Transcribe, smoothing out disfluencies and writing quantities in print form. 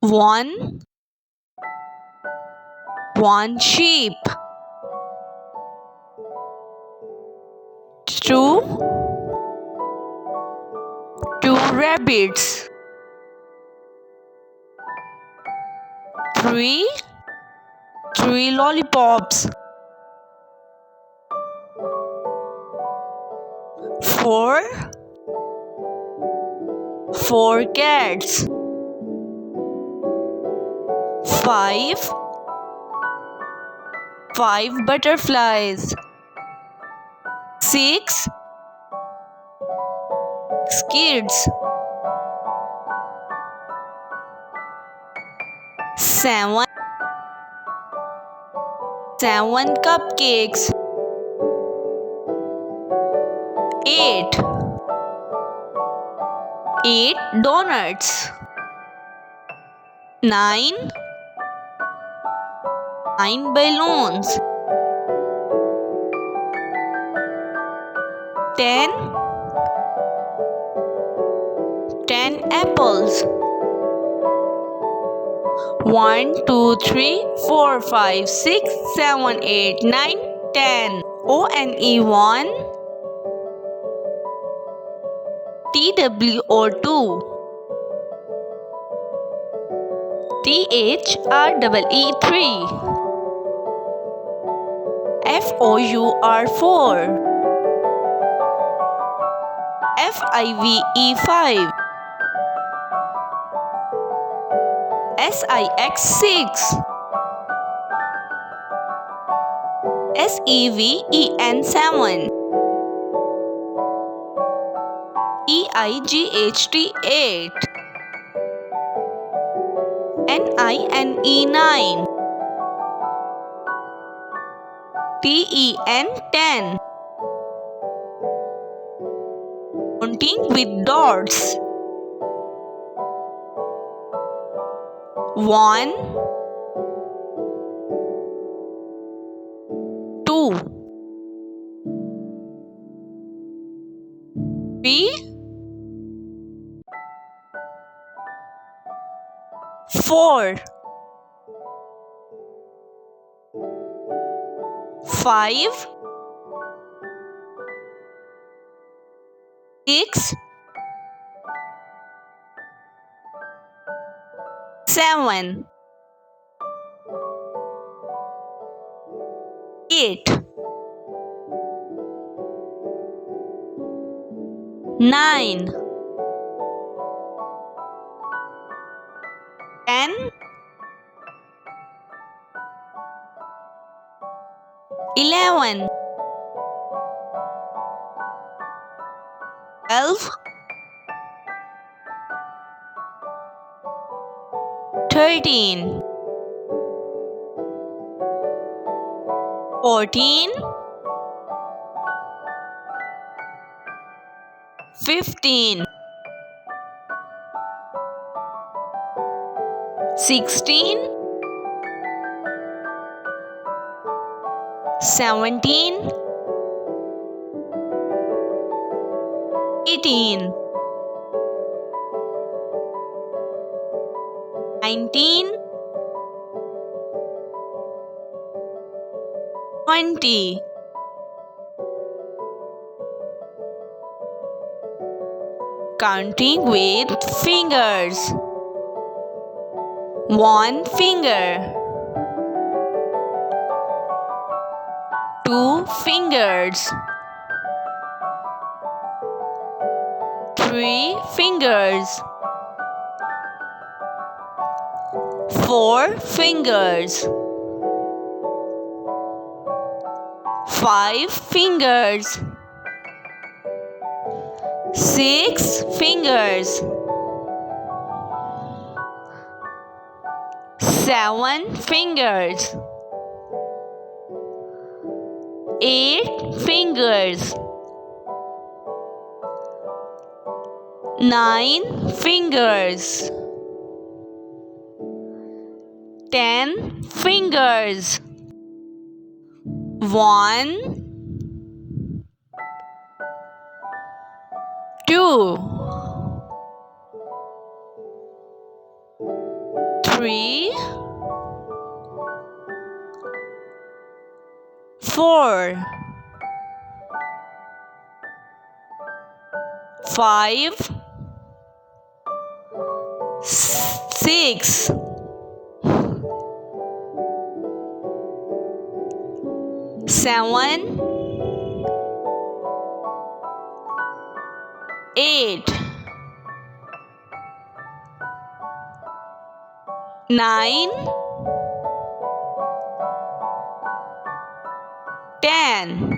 One, one sheep. Two, two rabbits. Three, three lollipops. Four, four cats. Five, five butterflies. Six, kids. Seven, seven cupcakes. Eight, eight donuts. Nine, nine balloons. 10, 10 apples. 1, 2, 3, 4, 5, 6, 7, 8, 9, 10. ONE1, TWO2, THREE3, FOUR4, FIVE5, SIX6, SEVEN7, EIGHT8, NINE9, TEN10. Counting with dots. 1, 2, 3, 4, 5, 6, 7, 8, 9, 10, 11, 12, 13, 14, 15, 16, 17, 18, 19, 20. Counting with fingers. 1 finger, 2 fingers, 3 fingers, 4 fingers, 5 fingers, 6 fingers, 7 fingers, 8 fingers, 9 fingers, 10 fingers. 1, 2, 3 4 5 6 7 8 9 10